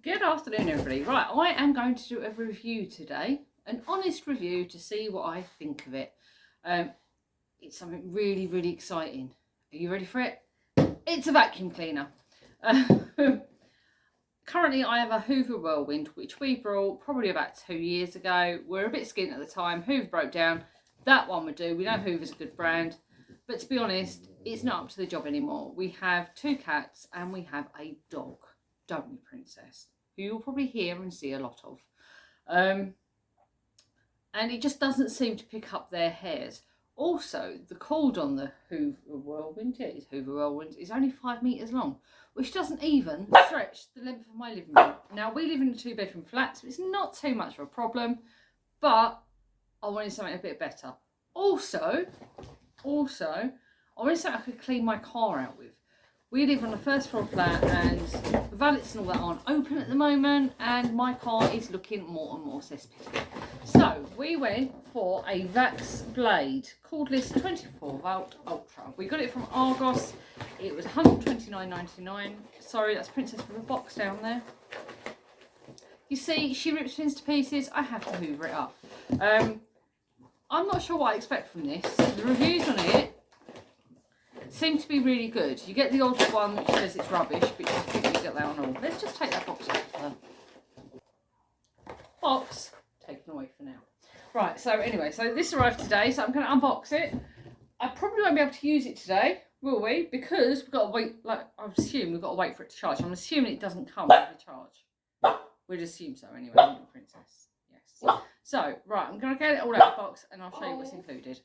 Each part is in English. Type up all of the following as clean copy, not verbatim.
Good afternoon, everybody. Right, I am going to do a review today, an honest review to see what I think of it. It's something really, really exciting. Are you ready for it? It's a vacuum cleaner. Currently, I have a Hoover Whirlwind, which we brought probably about 2 years ago. We were a bit skint at the time. Hoover broke down. That one would do. We know Hoover's a good brand. But to be honest, it's not up to the job anymore. We have 2 cats and we have a dog. Don't we, Princess? Who you'll probably hear and see a lot of. And it just doesn't seem to pick up their hairs. Also, the cord on the Hoover Whirlwind, yeah, it's Hoover Whirlwind, is only 5 metres long, which doesn't even stretch the length of my living room. Now, we live in a 2-bedroom flat, so it's not too much of a problem, but I wanted something a bit better. Also, I wanted something I could clean my car out with. We live on a first floor flat and the valets and all that aren't open at the moment, and my car is looking more and more cesspitty. So we went for a Vax Blade Cordless 24 volt Ultra. We got it from Argos. It was $129.99. Sorry, that's Princess with a box down there. You see, she rips things to pieces. I have to hoover it up. I'm not sure what I expect from this. The reviews on it seem to be really good. You get the odd one which says it's rubbish, but I think you get that on all. Let's just take that box off. Box taken away for now. Right, so anyway, so this arrived today, so I'm going to unbox it. I probably won't be able to use it today, will we? Because we've got to wait, like I assume we've got to wait for it to charge. I'm assuming it doesn't come with a charge. We'd assume so anyway, wouldn't we, Princess? Yes. So, right, I'm going to get it all out of the box and I'll show you what's included.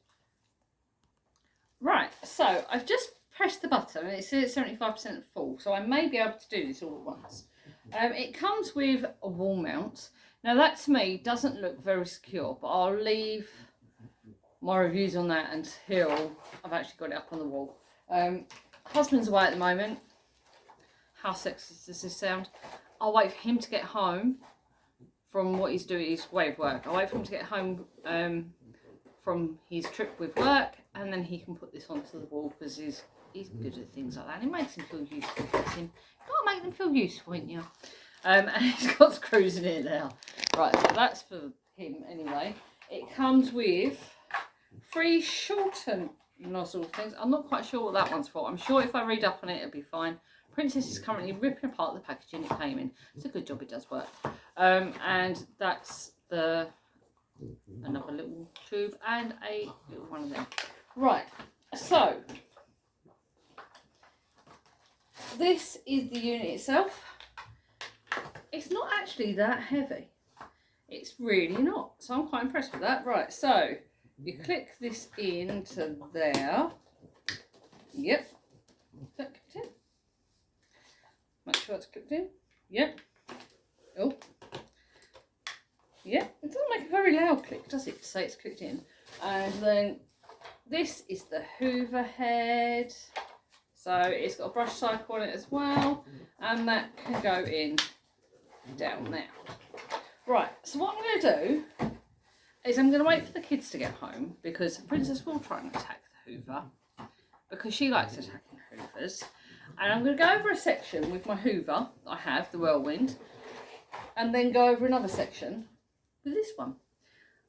Right, so I've just pressed the button and it says 75% full, so I may be able to do this all at once. It comes with a wall mount. Now that to me doesn't look very secure, but I'll leave my reviews on that until I've actually got it up on the wall. Husband's away at the moment. How sexist does this sound? I'll wait for him to get home from what he's doing, his way of work. I'll wait for him to get home from his trip with work, and then he can put this onto the wall because he's good at things like that and it makes him feel useful. You've got to make them feel useful, ain't you? And he's got screws in it now. Right, so that's for him anyway. It comes with 3 shortened nozzle things. I'm not quite sure what that one's for. I'm sure if I read up on it, it'll be fine. Princess is currently ripping apart the packaging it came in. It's a good job, it does work. And that's another little tube and a little one of them. Right, so this is the unit itself. It's not actually that heavy. It's really not. So I'm quite impressed with that. Right, so you click this into there. Yep. Is that clicked in? Make sure it's clicked in. Yep. Oh. Yep. It doesn't make a very loud click, does it, to say it's clicked in? And then this is the Hoover head. So it's got a brush cycle on it as well. And that can go in down there. Right, so what I'm going to do is I'm going to wait for the kids to get home because Princess will try and attack the Hoover because she likes attacking Hoovers. And I'm going to go over a section with my Hoover I have, the Whirlwind, and then go over another section with this one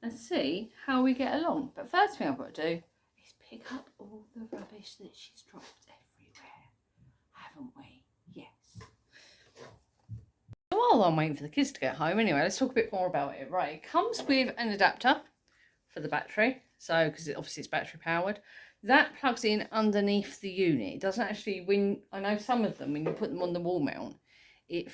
and see how we get along. But first thing I've got to do is pick up all the rubbish that she's dropped everywhere, haven't we? Yes. While I'm waiting for the kids to get home, anyway, let's talk a bit more about it. Right, it comes with an adapter for the battery, so because obviously it's battery powered. That plugs in underneath the unit. It doesn't actually, I know some of them, when you put them on the wall mount, you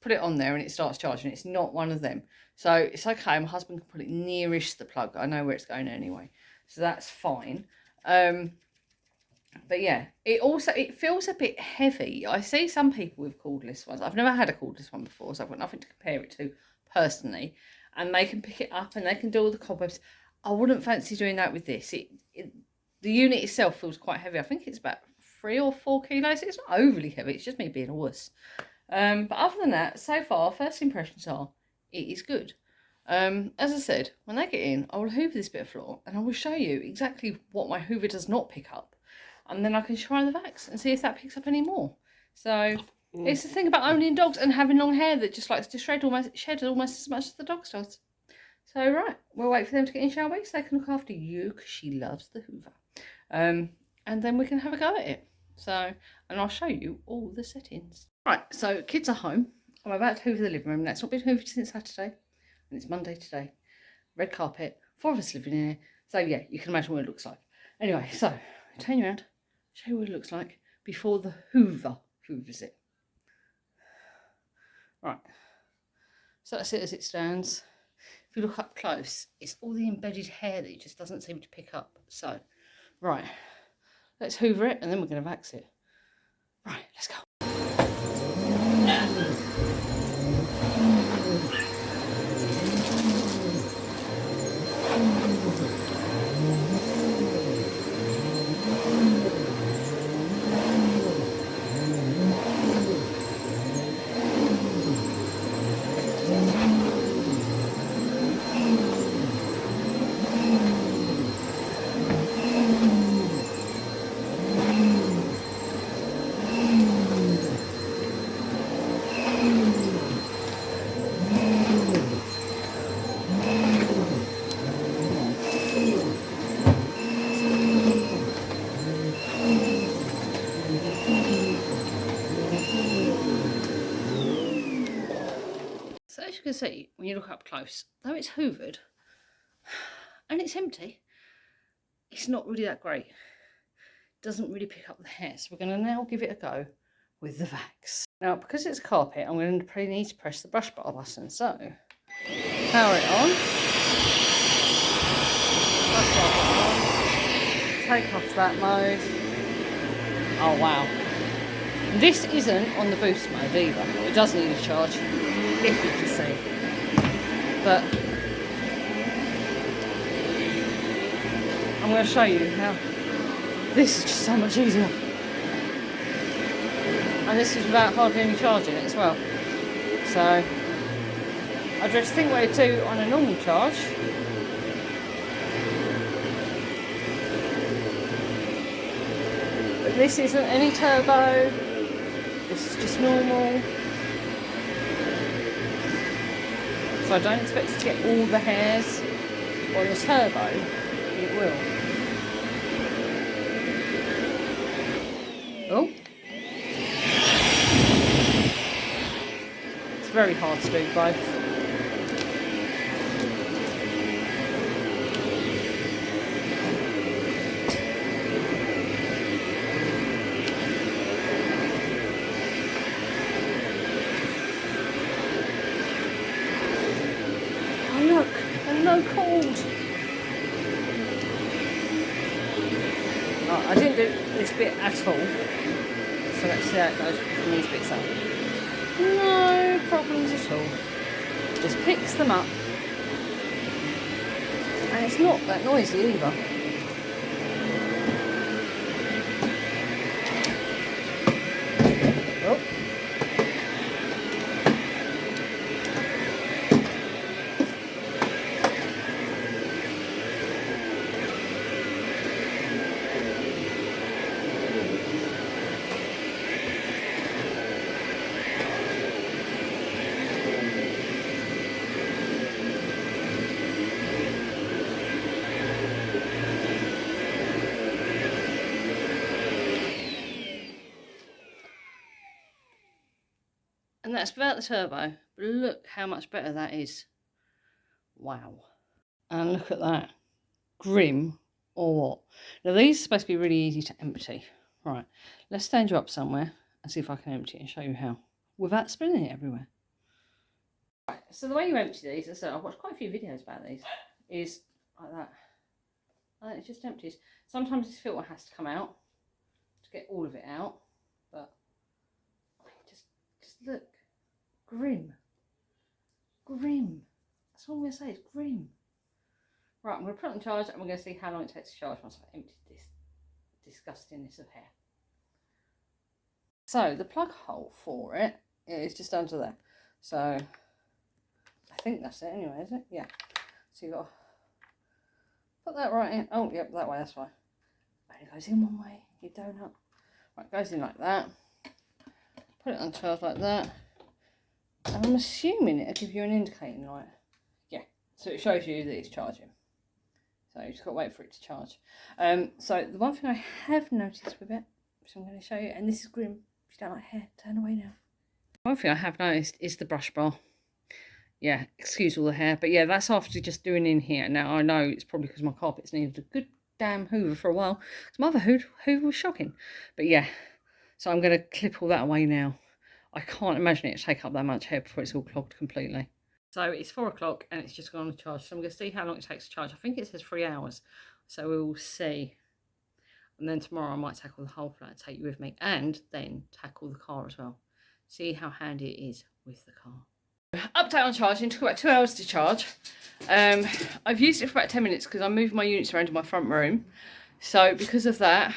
put it on there and it starts charging. It's not one of them. So it's okay, my husband can put it nearest the plug. I know where it's going anyway. So that's fine. But yeah, it feels a bit heavy. I see some people with cordless ones. I've never had a cordless one before, so I've got nothing to compare it to personally. And they can pick it up and they can do all the cobwebs. I wouldn't fancy doing that with this. The unit itself feels quite heavy. I think it's about 3 or 4 kilos. It's not overly heavy. It's just me being a wuss. But other than that, so far, first impressions are it is good. As I said, when they get in, I will hoover this bit of floor and I will show you exactly what my hoover does not pick up. And then I can try the Vax and see if that picks up any more. So It's the thing about owning dogs and having long hair that just likes to shed almost as much as the dog does. So, right, we'll wait for them to get in, shall we? So they can look after you, because she loves the Hoover. And then we can have a go at it. So, and I'll show you all the settings. Right, so kids are home. I'm about to hoover the living room. That's not been hoovered since Saturday. And it's Monday today. Red carpet, 4 of us living in here. So, yeah, you can imagine what it looks like. Anyway, so, turn you around, show you what it looks like before the Hoover hoovers it. Right, so that's it as it stands. If you look up close, it's all the embedded hair that it just doesn't seem to pick up. So, right, let's hoover it and then we're going to vax it. Right, let's go. So as you can see, when you look up close, though it's hoovered and it's empty, it's not really that great. It doesn't really pick up the hair. So we're going to now give it a go with the vax. Now, because it's carpet, I'm going to probably need to press the brush bar button. So, power it on. Brush bar button on. Take off that mode. Oh, wow. This isn't on the boost mode either. It does need a charge, if you can see. But I'm going to show you how this is just so much easier. And this is without hardly any charge in it as well. So I just think what I do on a normal charge. But this isn't any turbo. This is just normal. So I don't expect it to get all the hairs. On the turbo, it will. Oh. It's very hard to do both. Look, and no cord. Oh, I didn't do this bit at all. So let's see how it goes from these bits up. No problems at all. Just picks them up. And it's not that noisy either. Oh. And that's without the turbo. But look how much better that is. Wow. And look at that. Grim or what? Now these are supposed to be really easy to empty. Right. Let's stand you up somewhere and see if I can empty it and show you how. Without spilling it everywhere. Right. So the way you empty these, as I said, I've watched quite a few videos about these, is like that. And it just empties. Sometimes this filter has to come out to get all of it out. But just look. Grim. Grim. That's all I'm going to say, it's grim. Right, I'm going to put it on charge and we're going to see how long it takes to charge once I've emptied this disgustingness of hair. So, the plug hole for it is just under there. So, I think that's it anyway, is it? Yeah. So, you've got to put that right in. Oh, yep, that way, that's why. And it goes in one way, your donut. Right, it goes in like that. put it on charge like that. And I'm assuming it'll give you an indicating light. Yeah, so it shows you that it's charging. So you just got to wait for it to charge. So the one thing I have noticed with it, which I'm going to show you, and this is grim, if you don't like hair, turn away now. One thing I have noticed is the brush bar. Yeah, excuse all the hair, but yeah, that's after just doing in here. Now I know it's probably because my carpets needed a good damn hoover for a while, because my other hoover was shocking. But yeah, so I'm going to clip all that away now. I can't imagine it to take up that much hair before it's all clogged completely. So it's 4 o'clock and it's just gone on the charge. So I'm going to see how long it takes to charge. I think it says 3 hours. So we'll see. And then tomorrow I might tackle the whole flat and take you with me. And then tackle the car as well. See how handy it is with the car. Update on charging. It took about 2 hours to charge. I've used it for about 10 minutes because I moved my units around in my front room. So because of that,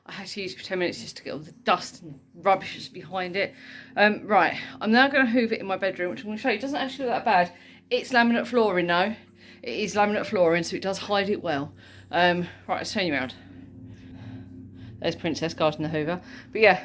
I had to use it for 10 minutes just to get all the dust and rubbish that's behind it. Right, I'm now going to hoover it in my bedroom, which I'm going to show you. It doesn't actually look that bad. It's laminate flooring though. It is laminate flooring, so it does hide it well. Right, let's turn you around. There's Princess guarding the hoover. But yeah,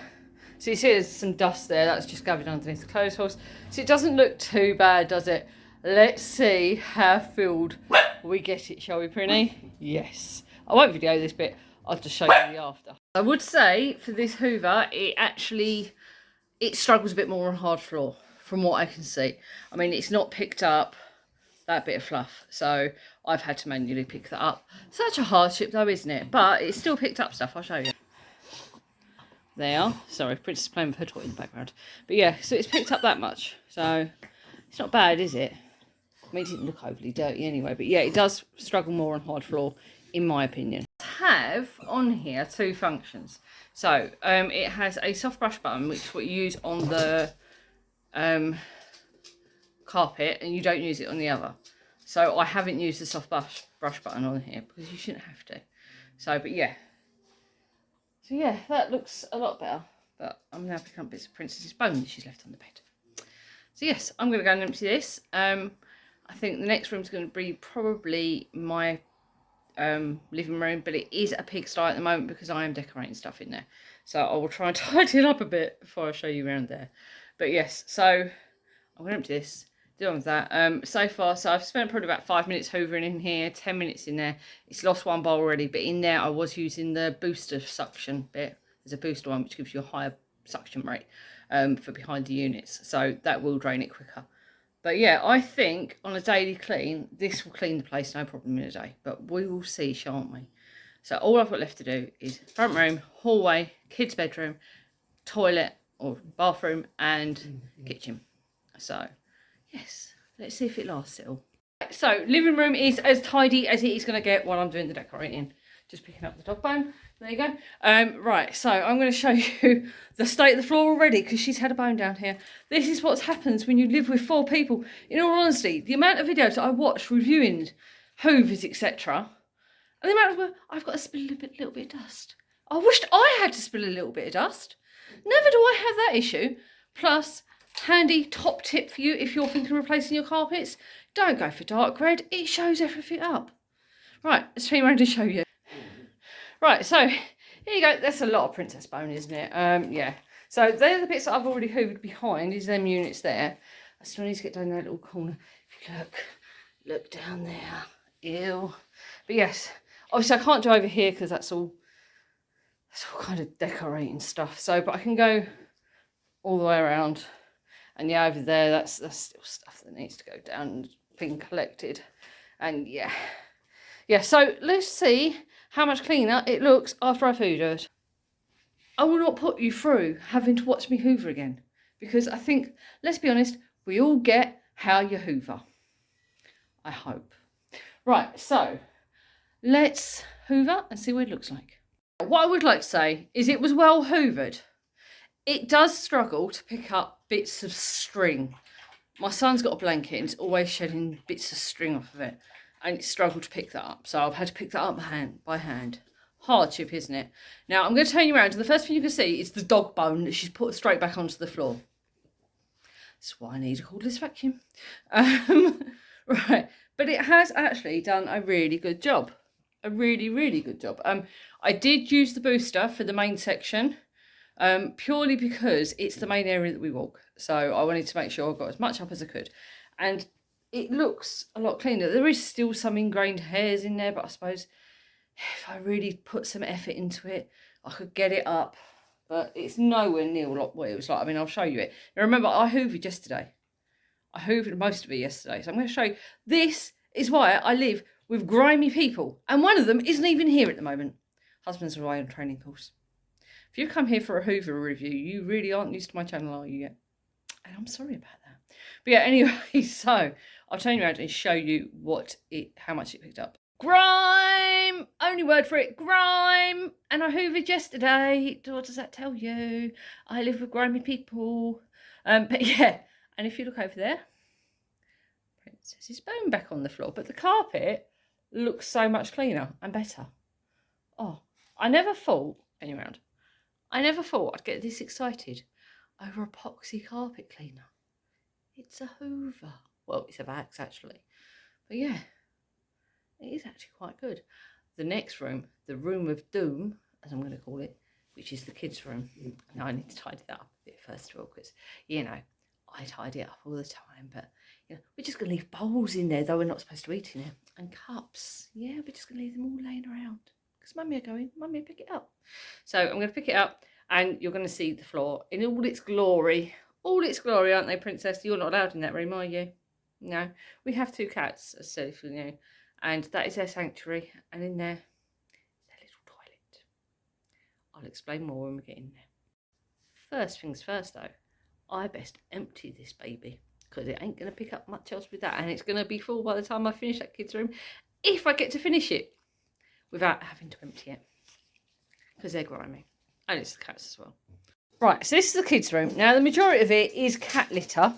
so you see there's some dust there. That's just gathered underneath the clothes horse. So it doesn't look too bad, does it? Let's see how filled we get it, shall we, Prinny? Yes. I won't video this bit. I'll just show you the after. I would say for this hoover, it struggles a bit more on hard floor from what I can see. I mean, it's not picked up that bit of fluff, so I've had to manually pick that up. Such a hardship though, isn't it? But it's still picked up stuff. I'll show you. There. Sorry, Princess is playing with her toy in the background. But yeah, so it's picked up that much. So it's not bad, is it? I mean, it didn't look overly dirty anyway. But yeah, it does struggle more on hard floor, in my opinion. Have on here 2 functions. So it has a soft brush button, which is what you use on the carpet, and you don't use it on the other. So I haven't used the soft brush button on here because you shouldn't have to. So, but yeah. So yeah, that looks a lot better. But I'm now picking up bits of Princess's bone that she's left on the bed. So yes, I'm going to go and empty this. I think the next room's going to be probably my living room, but it is a pigsty at the moment because I am decorating stuff in there. So I will try and tidy it up a bit before I show you around there. But yes, so I'm going to empty this. Dealing with that. So far, so I've spent probably about 5 minutes hoovering in here, 10 minutes in there. It's lost 1 bowl already, but in there I was using the booster suction bit. There's a booster one which gives you a higher suction rate for behind the units, so that will drain it quicker. But yeah, I think on a daily clean, this will clean the place no problem in a day. But we will see, shan't we? So all I've got left to do is front room, hallway, kids' bedroom, toilet or bathroom, and kitchen. So yes, let's see if it lasts it all. So living room is as tidy as it is going to get while I'm doing the decorating. Just picking up the dog bone. There you go. Right, so I'm going to show you the state of the floor already because she's had a bone down here. This is what happens when you live with 4 people. In all honesty, the amount of videos that I watch reviewing hoovers, etc., and the amount of I've got to spill a little bit of dust. I wished I had to spill a little bit of dust. Never do I have that issue. Plus, handy top tip for you if you're thinking of replacing your carpets. Don't go for dark red. It shows everything up. Right, let's turn around to show you. Right, so here you go. That's a lot of princess bone, isn't it? Yeah. So they're the bits that I've already hoovered behind. Is them units there. I still need to get down that little corner. If you look down there. Ew. But yes, obviously I can't do over here because that's all kind of decorating stuff. So, but I can go all the way around. And yeah, over there, that's still stuff that needs to go down and being collected. And yeah. Yeah, so let's see how much cleaner it looks after I've hoovered. I will not put you through having to watch me hoover again. Because I think, let's be honest, we all get how you hoover. I hope. Right, so let's hoover and see what it looks like. What I would like to say is it was well hoovered. It does struggle to pick up bits of string. My son's got a blanket and it's always shedding bits of string off of it. And it struggled to pick that up. So I've had to pick that up by hand. Hardship, isn't it? Now, I'm going to turn you around. And the first thing you can see is the dog bone that she's put straight back onto the floor. That's why I need a cordless vacuum. Right. But it has actually done a really good job. A really, really good job. I did use the booster for the main section. purely because it's the main area that we walk. So I wanted to make sure I got as much up as I could. And it looks a lot cleaner. There is still some ingrained hairs in there, but I suppose if I really put some effort into it, I could get it up. But it's nowhere near what it was like. I mean, I'll show you it. Now remember, I hoovered yesterday. I hoovered most of it yesterday. So I'm going to show you. This is why I live with grimy people. And one of them isn't even here at the moment. Husband's away on training course. If you come here for a Hoover review, you really aren't used to my channel, are you yet? And I'm sorry about that. But yeah, anyway, so I'll turn you around and show you how much it picked up. Grime! Only word for it, grime! And I hoovered yesterday. What does that tell you? I live with grimy people. But yeah, and if you look over there, Princess's bone back on the floor. But the carpet looks so much cleaner and better. Oh, I never thought, turn you around. I never thought I'd get this excited over epoxy carpet cleaner. It's a Hoover. Well, it's a Vax actually. But yeah, it is actually quite good. The next room, the room of doom, as I'm going to call it, which is the kids' room. Now I need to tidy that up a bit first of all, because, you know, I tidy it up all the time. But, you know, we're just going to leave bowls in there, though we're not supposed to eat in it. And cups. Yeah, we're just going to leave them all laying around. Because Mummy are going, Mummy pick it up. So I'm going to pick it up and you're going to see the floor in all its glory. All its glory, aren't they, Princess? You're not allowed in that room, are you? No. We have 2 cats, as I said, if you know. And that is their sanctuary. And in there is their little toilet. I'll explain more when we get in there. First things first, though. I best empty this baby. Because it ain't going to pick up much else with that. And it's going to be full by the time I finish that kids' room. If I get to finish it. Without having to empty it. Because they're grimy. And it's the cats as well. Right, so this is the kids' room. Now, the majority of it is cat litter.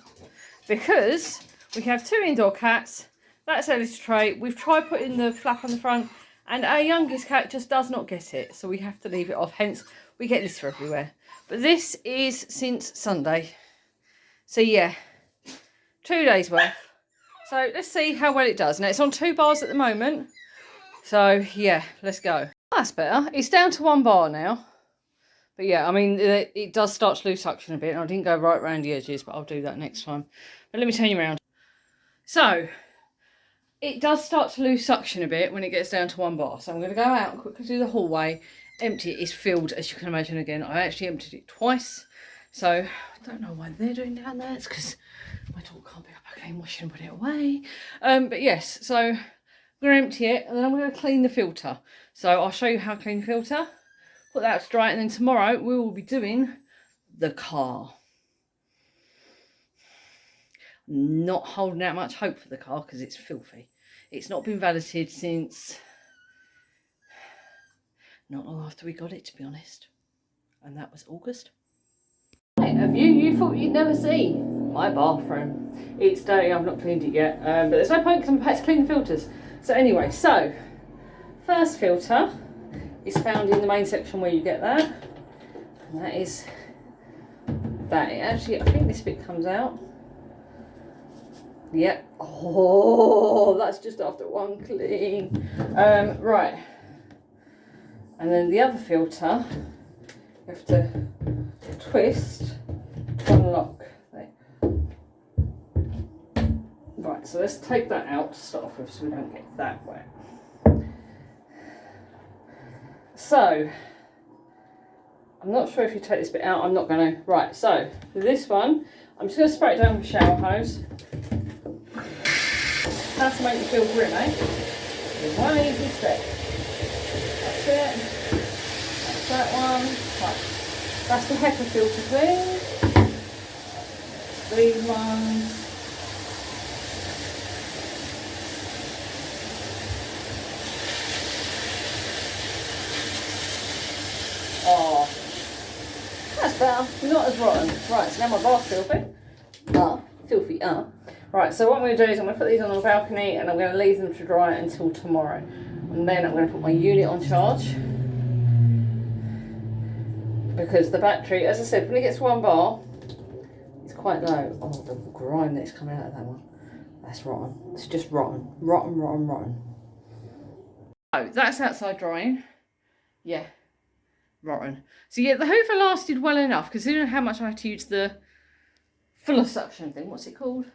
Because we have 2 indoor cats. That's our litter tray. We've tried putting the flap on the front. And our youngest cat just does not get it. So we have to leave it off. Hence, we get litter everywhere. But this is since Sunday. So, yeah. 2 days worth. So, let's see how well it does. Now, it's on 2 bars at the moment. So, yeah, let's go. That's better. It's down to 1 bar now. But yeah, I mean, it does start to lose suction a bit. And I didn't go right around the edges, but I'll do that next time. But let me turn you around. So, it does start to lose suction a bit when it gets down to 1 bar. So I'm going to go out and quickly do the hallway. Empty it. It's filled, as you can imagine again. I actually emptied it twice. So, I don't know why they're doing down there. It's because my dog can't be up again washing and put it away. But yes, so I'm going to empty it and then I'm going to clean the filter. So I'll show you how to clean the filter. Put that to dry and then tomorrow we will be doing the car. Not holding out much hope for the car because it's filthy. It's not been valeted since not long after we got it, to be honest. And that was August. A view you thought you'd never see. My bathroom. It's dirty, I've not cleaned it yet. But there's no point because I'm about to clean the filters. So anyway, so first filter is found in the main section where you get that. And that is that. It actually, I think this bit comes out. Yep. Oh, that's just after 1 clean. Right. And then the other filter, you have to twist to unlock. Right, so let's take that out to start off with so we don't get that wet. So, I'm not sure if you take this bit out, I'm not going to. Right, so for this one, I'm just going to spray it down with a shower hose. How to make you feel grim, eh? There's one easy step. That's it. That's that one. Right. That's the HEPA filter clean. These ones. Oh, that's better. Not as rotten. Right, so now my bath's filthy. Filthy. Right, so what I'm going to do is I'm going to put these on the balcony and I'm going to leave them to dry until tomorrow. And then I'm going to put my unit on charge. Because the battery, as I said, when it gets to 1 bar, it's quite low. Oh, the grime that's coming out of that one. That's rotten. It's just rotten. Rotten, rotten, rotten. Oh, that's outside drying. Yeah. rotten. So yeah, the Hoover lasted well enough considering how much I had to use the fuller suction thing. What's it called?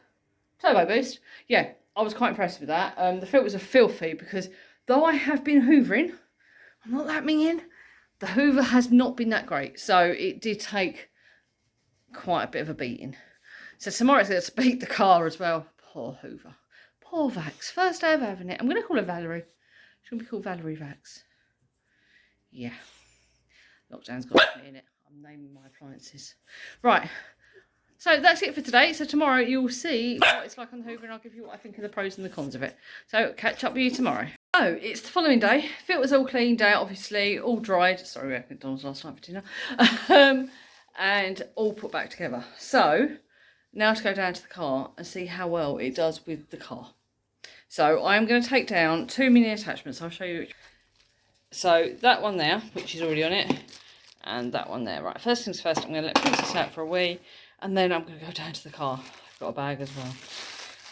Turbo Boost. Yeah, I was quite impressed with that. The filters are filthy because though I have been hoovering, I'm not that minging, the Hoover has not been that great. So it did take quite a bit of a beating. So tomorrow's going to beat the car as well. Poor Hoover. Poor Vax. First day of having it. I'm going to call her Valerie. She's going to be called Valerie Vax. Yeah. Lockdown's got me in it. I'm naming my appliances. Right. So that's it for today. So tomorrow you'll see what it's like on the Hoover and I'll give you what I think of the pros and the cons of it. So catch up with you tomorrow. Oh, it's the following day. Filter's all cleaned out, obviously, all dried. Sorry, we had McDonald's last night for dinner. And all put back together. So now to go down to the car and see how well it does with the car. So I'm going to take down 2 mini attachments. I'll show you which. So that one there, which is already on it, and that one there. Right, first things first, I'm going to let Princess out for a wee, and then I'm going to go down to the car. I've got a bag as well.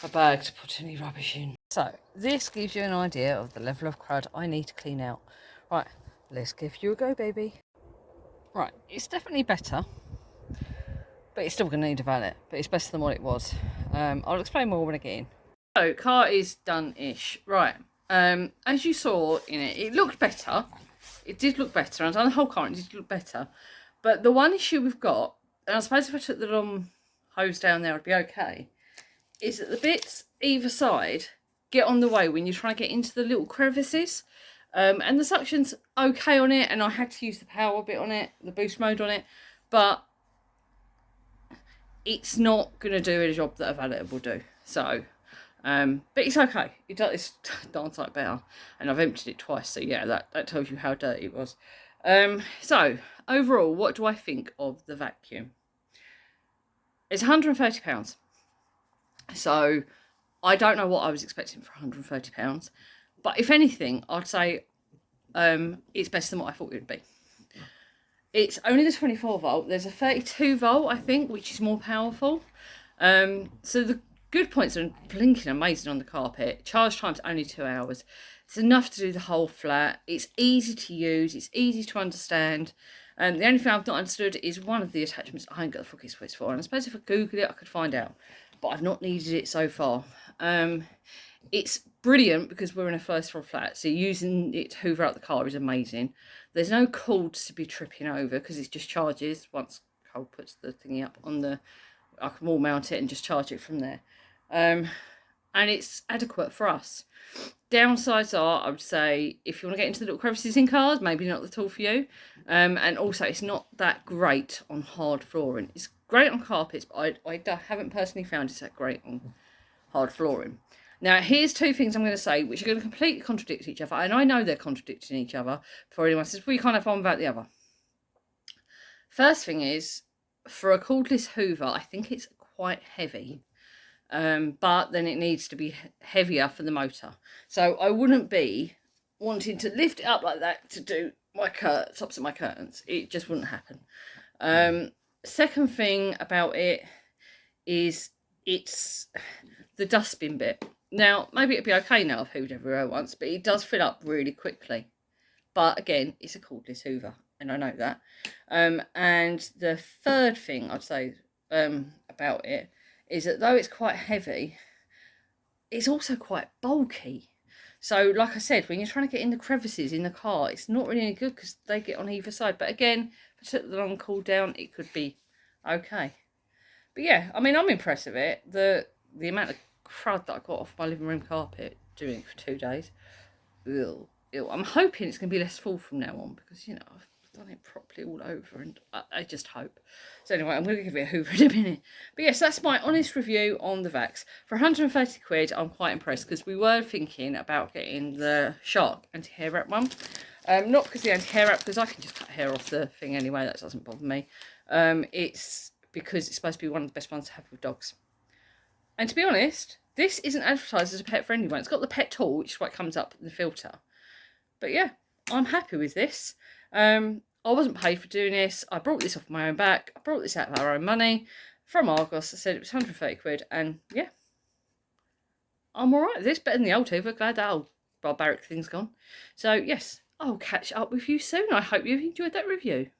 A bag to put any rubbish in. So this gives you an idea of the level of crud I need to clean out. Right, let's give you a go, baby. Right, it's definitely better, but it's still going to need a valet, but it's better than what it was. I'll explain more when I get in. So, car is done-ish. Right, as you saw in it, it looked better. It did look better. I've done the whole car and it did look better. But the one issue we've got, and I suppose if I took the long hose down there, it'd be okay, is that the bits either side get on the way when you're trying to get into the little crevices. And the suction's okay on it, and I had to use the power bit on it, the boost mode on it, but it's not going to do a job that a valet will do. So, but it's okay. It does, it's darn sight better, and I've emptied it twice, so yeah, that tells you how dirty it was. So, overall, what do I think of the vacuum? It's £130. So, I don't know what I was expecting for £130. But if anything, I'd say it's better than what I thought it would be. It's only the 24 volt. There's a 32 volt, I think, which is more powerful. So the good points are blinking amazing on the carpet. Charge time's only 2 hours. It's enough to do the whole flat. It's easy to use. It's easy to understand. The only thing I've not understood is one of the attachments I haven't got the fucking switch for. And I suppose if I Google it, I could find out. But I've not needed it so far. It's brilliant because we're in a first floor flat, so using it to hoover out the car is amazing. There's no cords to be tripping over because it just charges once Cole puts the thingy up on the, I can wall mount it and just charge it from there. And it's adequate for us. Downsides are, I would say, if you want to get into the little crevices in cars, maybe not the tool for you. And also, it's not that great on hard flooring. It's great on carpets, but I haven't personally found it's that great on hard flooring. Now, here's two things I'm going to say, which are going to completely contradict each other. And I know they're contradicting each other before anyone says, well, you can't have one without the other. First thing is, for a cordless hoover, I think it's quite heavy. But then it needs to be heavier for the motor. So I wouldn't be wanting to lift it up like that to do my tops of my curtains. It just wouldn't happen. Second thing about it is it's the dustbin bit. Now, maybe it'd be okay now I've hoovered everywhere once, but it does fill up really quickly. But again, it's a cordless hoover, and I know that. And the third thing I'd say about it is that though it's quite heavy, it's also quite bulky. So, like I said, when you're trying to get in the crevices in the car, it's not really any good because they get on either side. But again, if I took the long cool down, it could be okay. But yeah, I mean, I'm impressed with it. The amount of crud that I got off my living room carpet doing it for 2 days. Ew. I'm hoping it's going to be less full from now on because, you know, I've done it properly all over and I just hope. So anyway, I'm going to give it a hoover in a minute. But yes, that's my honest review on the Vax. For 130 quid, I'm quite impressed because we were thinking about getting the Shark anti-hair wrap one. Not because the anti-hair wrap, because I can just cut hair off the thing anyway, that doesn't bother me. It's because it's supposed to be one of the best ones to have with dogs. And to be honest, this isn't advertised as a pet-friendly one. It's got the pet tool, which is what comes up in the filter. But yeah, I'm happy with this. I wasn't paid for doing this. I brought this off my own back. I brought this out of our own money from Argos. I said it was 130 quid. And yeah, I'm all right with this. Better than the old Hoover. Glad that old barbaric thing's gone. So yes, I'll catch up with you soon. I hope you've enjoyed that review.